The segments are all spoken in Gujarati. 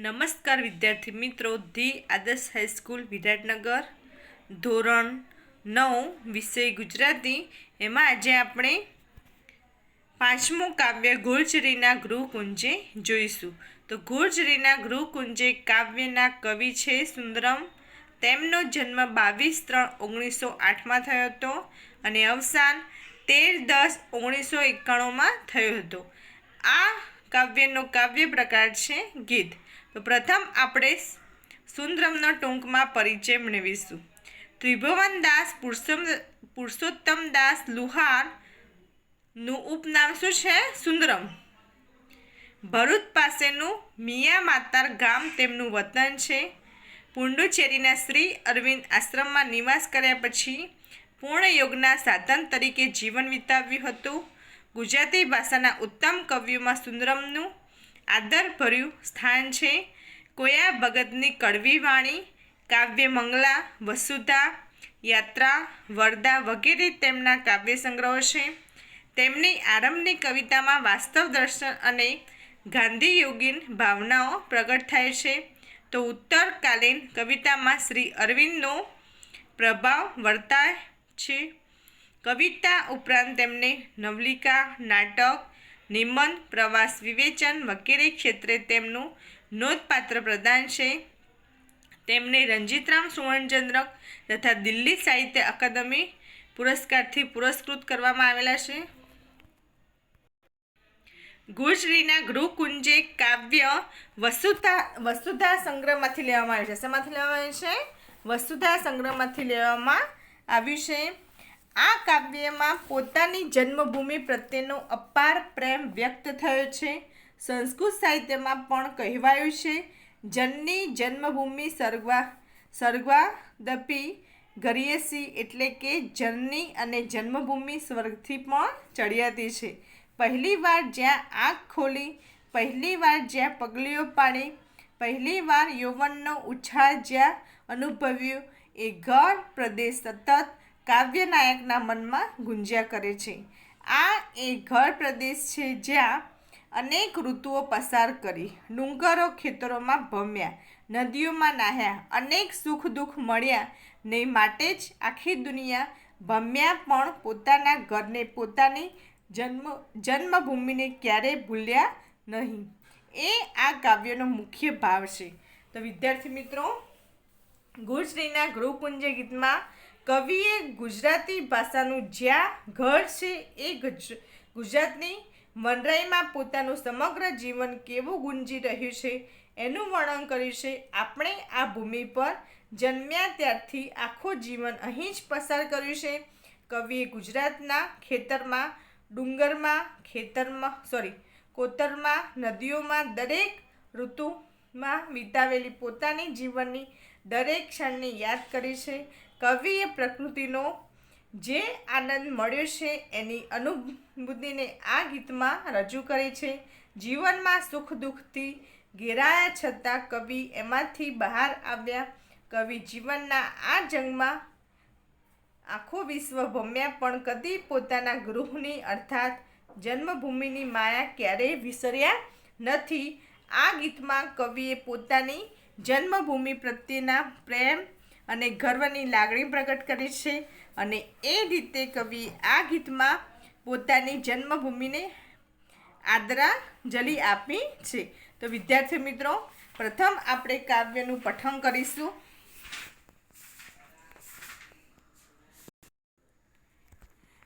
નમસ્કાર વિદ્યાર્થી મિત્રો, ધી આદર્શ હાઈસ્કૂલ વિરાટનગર ધોરણ 9 વિષય ગુજરાતી. એમાં આજે આપણે પાંચમું કાવ્ય ગુર્જરીના ગૃહકુંજે જોઈશું. તો ગુર્જરીના ગૃહકુંજે કાવ્યના કવિ છે સુંદરમ. તેમનો જન્મ 22/3/1908 થયો હતો અને અવસાન 13/10/1991 થયો હતો. આ કાવ્યનો કાવ્ય પ્રકાર છે ગીત. તો પ્રથમ આપણે સુંદરમનો ટૂંકમાં પરિચય મેળવીશું. ત્રિભુવનદાસ પુરુષોત્તમદાસ લુહારનું ઉપનામ શું છે? સુંદરમ. ભરૂચ પાસેનું મિયામાતર ગામ તેમનું વતન છે. પુડુચેરીના શ્રી અરવિંદ આશ્રમમાં નિવાસ કર્યા પછી પૂર્ણ યોગના સાધન તરીકે જીવન વિતાવ્યું હતું. ગુજરાતી ભાષાના ઉત્તમ કવિઓમાં સુંદરમનું આદરભર્યું સ્થાન છે. કોયા ભગતની કડવી વાણી, કાવ્ય મંગલા, વસુધા, યાત્રા, વરદા વગેરે તેમના કાવ્ય સંગ્રહો છે. તેમની આરંભની કવિતામાં વાસ્તવ દર્શન અને ગાંધીયોગીન ભાવનાઓ પ્રગટ થાય છે, તો ઉત્તરકાલીન કવિતામાં શ્રી અરવિંદનો પ્રભાવ વર્તાય છે. કવિતા ઉપરાંત તેમને નવલિકા, નાટક, નિબંધ, પ્રવાસ વિવેચન વગેરે ક્ષેત્રે તેમનું નોંધપાત્ર પ્રદાન છે. તેમને રંજીતરામ સુવર્ણચંદ્રક તથા દિલ્હી સાહિત્ય અકાદમી પુરસ્કારથી પુરસ્કૃત કરવામાં આવેલા છે. ગુર્જરીના ગૃહકુંજે કાવ્ય વસુધા સંગ્રહમાંથી લેવામાં આવ્યું છે. શેમાંથી લેવામાં આવ્યું છે? વસુધા સંગ્રહમાંથી લેવામાં આવ્યું છે. આ કાવ્યમાં પોતાની જન્મભૂમિ પ્રત્યેનો અપાર પ્રેમ વ્યક્ત થયો છે. સંસ્કૃત સાહિત્યમાં પણ કહેવાયું છે, જનની જન્મભૂમિ સ્વર્ગાદપી ગરીયસી, એટલે કે જનની અને જન્મભૂમિ સ્વર્ગથી પણ ચડિયાતી છે. પહેલીવાર જ્યાં આંખ ખોલી, પહેલીવાર જ્યાં પગલીઓ પાડી, પહેલીવાર યૌવનનો ઉછાળ જ્યાં અનુભવ્યો, એ ઘર પ્રદેશ સતત કાવ્યનાયકના મનમાં ગુંજ્યા કરે છે. આ એ ઘર પ્રદેશ છે જ્યાં અનેક ઋતુઓ પસાર કરી, ડુંગરો ખેતરોમાં ભમ્યા, નદીઓમાં નાહ્યા, અનેક સુખ દુઃખ મળ્યા ને માટે જ આખી દુનિયા ભમ્યા પણ પોતાના ઘરને, પોતાની જન્મભૂમિને ક્યારેય ભૂલ્યા નહીં. એ આ કાવ્યનો મુખ્ય ભાવ છે. તો વિદ્યાર્થી મિત્રો, ગુર્જરીના ગૃહકુંજે ગીતમાં કવિએ ગુજરાતી ભાષાનું જ્યાં ઘર છે એ ગુજરાતની વનરાઈમાં પોતાનું સમગ્ર જીવન કેવું ગુંજી રહ્યું છે એનું વર્ણન કર્યું છે. આપણે આ ભૂમિ પર જન્મ્યા ત્યારથી આખું જીવન અહીં જ પસાર કર્યું છે. કવિએ ગુજરાતના ખેતરમાં, ડુંગરમાં, કોતરમાં, નદીઓમાં, દરેક ઋતુમાં વિતાવેલી પોતાની જીવનની દરેક ક્ષણને યાદ કરી છે. કવિએ પ્રકૃતિનો જે આનંદ મળ્યો છે એની અનુભૂતિને આ ગીતમાં રજૂ કરી છે. જીવનમાં સુખ દુઃખથી ઘેરાયા છતાં કવિ એમાંથી બહાર આવ્યા. કવિ જીવનના આ જંગમાં આખું વિશ્વ ભમ્યા પણ કદી પોતાના ગૃહની અર્થાત જન્મભૂમિની માયા ક્યારેય વિસર્યા નથી. આ ગીતમાં કવિએ પોતાની જન્મભૂમિ પ્રત્યેના પ્રેમ અને ગર્વની લાગણી પ્રગટ કરી છે અને એ રીતે કવિએ આ ગીતમાં પોતાની જન્મભૂમિને આદરાંજલિ આપી છે. તો વિદ્યાર્થી મિત્રો, પ્રથમ આપણે કાવ્યનું પઠન કરીશું.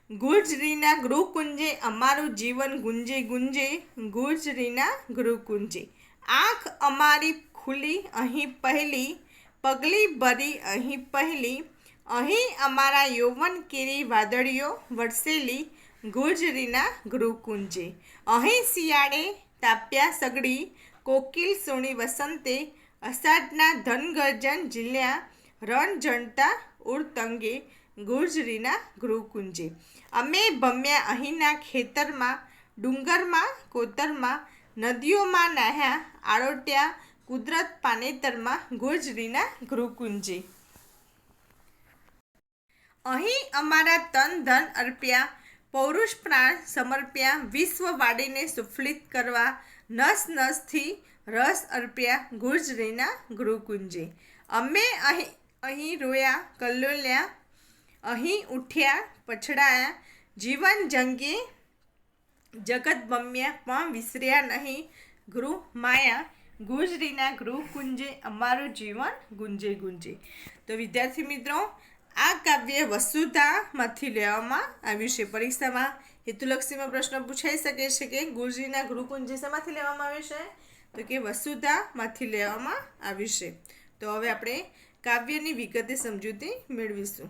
ગુર્જરીના ગૃહકુંજે અમારું જીવન ગુંજે ગુંજે, ગુર્જરીના ગૃહકુંજે. આંખ અમારી ખુલી અહીં પહેલી, પગલી ભરી અહીં પહેલી, અહીં અમારા યૌવન કેરી વાદળીઓ વરસેલી, ગુર્જરીના ગૃહકુંજે. અહીં શિયાળે તાપ્યા સગડી, કોકિલ સોણી વસંતે, અષાઢના ધનગર્જન ઝીલ્યા, રણ ઝણતા ઉરતંગે, ગુર્જરીના ગૃહકુંજે. અમે ભમ્યા અહીંના ખેતરમાં, ડુંગરમાં, કોતરમાં, નદીઓમાં નાહ્યા, આળોટ્યા કુદરત પાનેતરમાં, ગુર્જરીના ગૃહકુંજે. અહીં અમારા તન ધન અર્પ્યા, પૌરુષ પ્રાણ સમર્પ્યા, વિશ્વ વાડીને સુફલિત કરવા, નસ નસથી રસ અર્પ્યા ગુજરીના ગૃહકુંજે. અમે અહીં રોયા કલ્લોલ્યા, અહીં ઉઠ્યા પછડાયા, જીવન જંગી જગત બમ્યા, પણ વિસર્યા નહીં ગૃહ માયા, ગુજરીના ગૃહકુંજે અમારું જીવન ગુંજે ગુંજે. તો વિદ્યાર્થી મિત્રો, આ કાવ્ય વસુધામાંથી લેવામાં આવ્યું છે. પરીક્ષામાં હેતુલક્ષીમાં પ્રશ્ન પૂછાઈ શકે છે કે ગુજરીના ગૃહકુંજે શેમાંથી લેવામાં આવ્યું છે? તો કે વસુધામાંથી લેવામાં આવ્યું છે. તો હવે આપણે કાવ્યની વિગતે સમજૂતી મેળવીશું.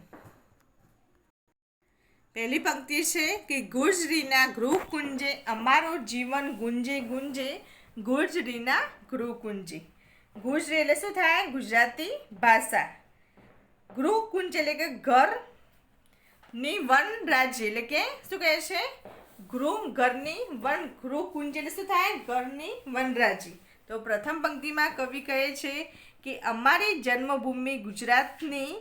પહેલી પંક્તિ છે કે ગુજરીના ગૃહકુંજે અમારું જીવન ગુંજે ગુંજે, ગુજરીના ગૃહકુંજે. ગુજરી એટલે શું થાય? ગુજરાતી ભાષા. ગૃહકુંજ એટલે કે ઘરની વનરાજી એટલે કે શું કહે છે? ઘરની ગૃહકુંજ એટલે શું થાય? ઘરની વનરાજી. તો પ્રથમ પંક્તિમાં કવિ કહે છે કે અમારી જન્મભૂમિ ગુજરાતની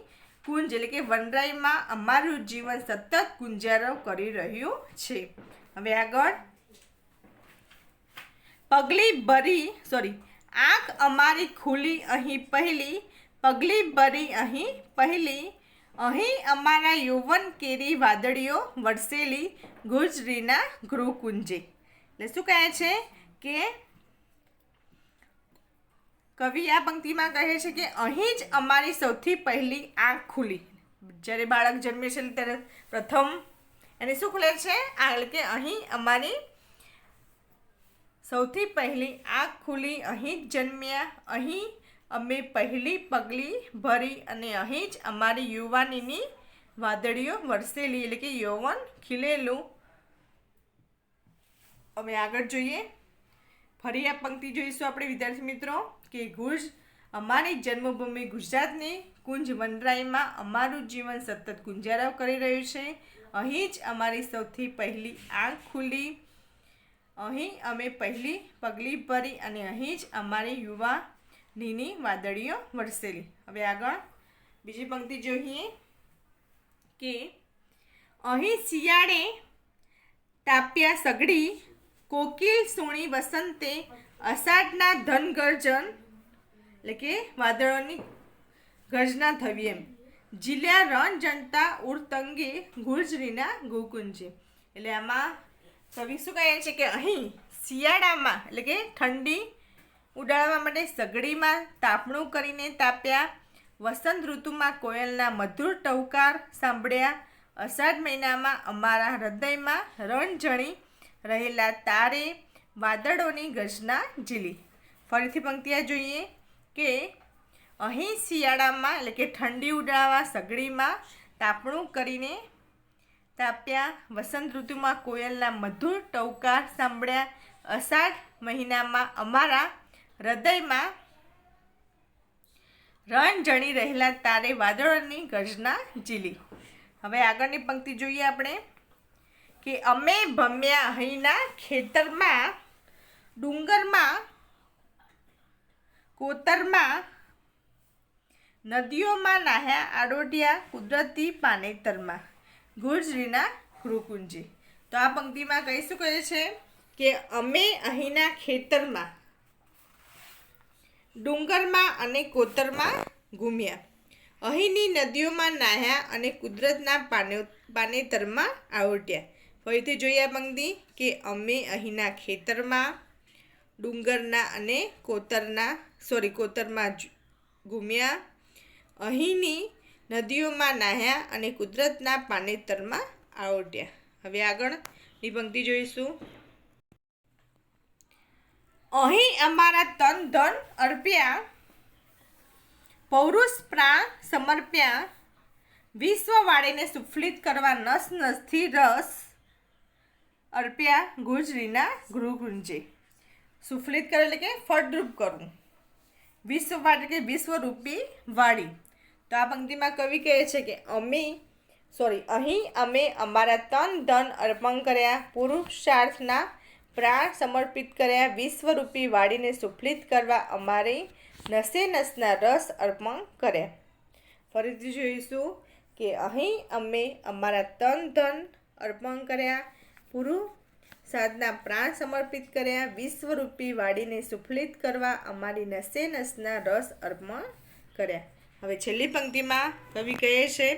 કુંજ એટલે કે વનરાઈમાં અમારું જીવન સતત ગુંજારો કરી રહ્યું છે. હવે આગળ, આંખ અમારી ખુલી અહીં પહેલી, પગલી ભરી અહીં પહેલી, અહીં અમારા યૌવન કેરી વાદળીઓ વરસેલી, ગુજરીના ગૃહકુંજે. એટલે શું કહે છે કે કવિ આ પંક્તિમાં કહે છે કે અહીં જ અમારી સૌથી પહેલી આંખ ખુલી. જ્યારે બાળક જન્મે છે ત્યારે પ્રથમ એને શું ખુલે છે? એટલે કે અહીં અમારી સૌથી પહેલી આંખ ખુલી, અહીં જ જન્મ્યા, અહીં અમે પહેલી પગલી ભરી અને અહીં જ અમારી યુવાનીની વાદળીઓ વરસેલી એટલે કે યૌવન ખીલેલું. હવે આગળ જોઈએ, ફરી આ પંક્તિ જોઈશું આપણે વિદ્યાર્થી મિત્રો કે અમારી જન્મભૂમિ ગુજરાતની કુંજ વનરાઈમાં અમારું જીવન સતત ગુંજારો કરી રહ્યું છે. અહીં જ અમારી સૌથી પહેલી આંખ ખુલી, અહીં અમે પહેલી પગલી ભરી અને અહીં જ અમારી યુવાનીની વાદળીઓ વરસેલી. હવે આગળ બીજી પંક્તિ જોઈએ કે અહીં શિયાળે તાપ્યા સગડી, કોકિલ સુણી વસંતે, અષાઢના ધનગર્જન એટલે કે વાદળોની ગર્જના થવી એમ, જીલ્યા રણ જનતા ઉરતંગે, ગુજરીના ગૃહકુંજે. એટલે આમાં કવિ શું કહે છે કે અહીં શિયાળામાં એટલે કે ઠંડી ઉડાડવા માટે સગડીમાં તાપણું કરીને તાપ્યા, વસંત ઋતુમાં કોયલના મધુર ટહુકાર સાંભળ્યા, અષાઢ મહિનામાં અમારા હૃદયમાં રણઝણી રહેલા તારે વાદળોની ગર્જના ઝીલી. ફરીથી પંક્તિઓ જોઈએ કે અહીં શિયાળામાં એટલે કે ઠંડી ઉડાડવા સગડીમાં તાપણું કરીને તાપ્યા, વસંત ઋતુમાં કોયલના મધુર ટહુકાર સાંભળ્યા, અષાઢ મહિનામાં અમારા હૃદયમાં રણઝણી રહેલા તારે વાદળોની ગર્જના ઝીલી. હવે આગળની પંક્તિ જોઈએ આપણે કે અમે ભમ્યા અહીંના ખેતરમાં, ડુંગરમાં કોતરમાં, નદીઓમાં નાહ્યા આડોઢિયા કુદરતી પાનેતરમાં, ગુજરીના ગૃહકુંજે. તો આ પંક્તિમાં કઈ શું કહે છે કે અમે અહીંના ખેતરમાં, ડુંગરમાં અને કોતરમાં ઘૂમ્યા, અહીંની નદીઓમાં નાહ્યા અને કુદરતના પાનેતરમાં આવટ્યા. ફરીથી જોઈએ આ પંક્તિ કે અમે અહીંના ખેતરમાં, ડુંગરના અને કોતરમાં ઘૂમ્યા, અહીંની નદીઓમાં નાહ્યા અને કુદરતના પાનેતરમાં આવટ્યા. હવે આગળની પંક્તિ જોઈશું. અહીં અમારા તન ધન અર્પ્યા, પૌરુષ પ્રાણ સમર્પ્યા, વિશ્વવાળીને સુફલિત કરવા નસ નસથી રસ અર્પ્યા, ગુજરીના ગૃહકુંજે. સુફલિત કરે એટલે કે ફળદ્રુપ કરવું, વિશ્વવાળી એટલે કે વિશ્વરૂપી વાળી. તો આ પંક્તિમાં કવિ કહે છે કે અહીં અમે અમારા તન ધન અર્પણ કર્યા, પુરુષાર્થના પ્રાણ સમર્પિત કર્યા, વિશ્વરૂપી વાળીને સુફલિત કરવા અમારી નસે નસના રસ અર્પણ કર્યા. ફરીથી જોઈશું કે અહીં અમે અમારા તન ધન અર્પણ કર્યા, પુરુષ સાધના પ્રાણ સમર્પિત કર્યા, વિશ્વરૂપી વાડીને સુફલિત કરવા અમારી નસે નસના રસ અર્પણ કર્યા. હવે છેલ્લી પંક્તિમાં કવિ કહે છે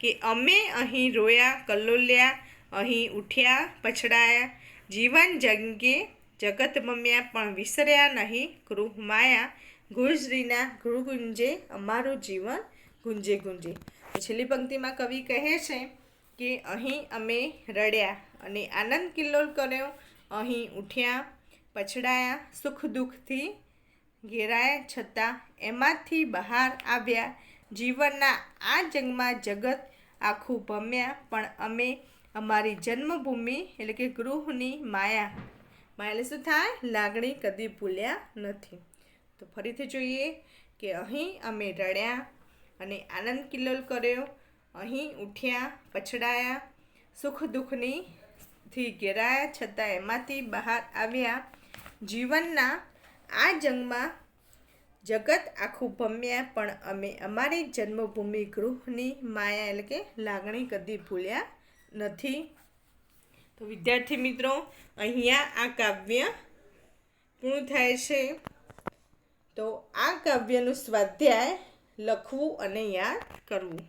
કે અમે અહીં રોયા કલ્લોલ્યા, અહીં ઉઠ્યા પછડાયા, જીવન જંગે જગત મમ્યા, પણ વિસર્યા નહીં ગૃહ માયા, ગુજરીના ગૃહ ગુંજે અમારું જીવન ગુંજે ગુંજે. છેલ્લી પંક્તિમાં કવિ કહે છે કે અહીં અમે રડ્યા અને આનંદ કિલ્લોલ કર્યો, અહીં ઉઠ્યા પછડાયા, સુખ દુઃખથી ઘેરાયા છતાં એમાંથી બહાર આવ્યા, જીવનના આ જંગમાં જગત આખું ભમ્યા, પણ અમે અમારી જન્મભૂમિ એટલે કે ગૃહની માયા એટલે શું થાય, લાગણી કદી ભૂલ્યા નથી. તો ફરીથી જોઈએ કે અહીં અમે રડ્યા અને આનંદ કિલ્લોલ કર્યો, અહીં ઉઠ્યા પછડાયા, સુખ દુઃખથી ઘેરાયા છતાં એમાંથી બહાર આવ્યા, જીવનના આ જંગમાં જગત આખું ભમ્યા, પણ અમે અમારી જન્મભૂમિ ગૃહની માયા એટલે કે લાગણી કદી ભૂલ્યા નથી. તો વિદ્યાર્થી મિત્રો, અહીંયા આ કાવ્ય પૂર્ણ થાય છે. તો આ કાવ્યનું સ્વાધ્યાય લખવું અને યાદ કરવું.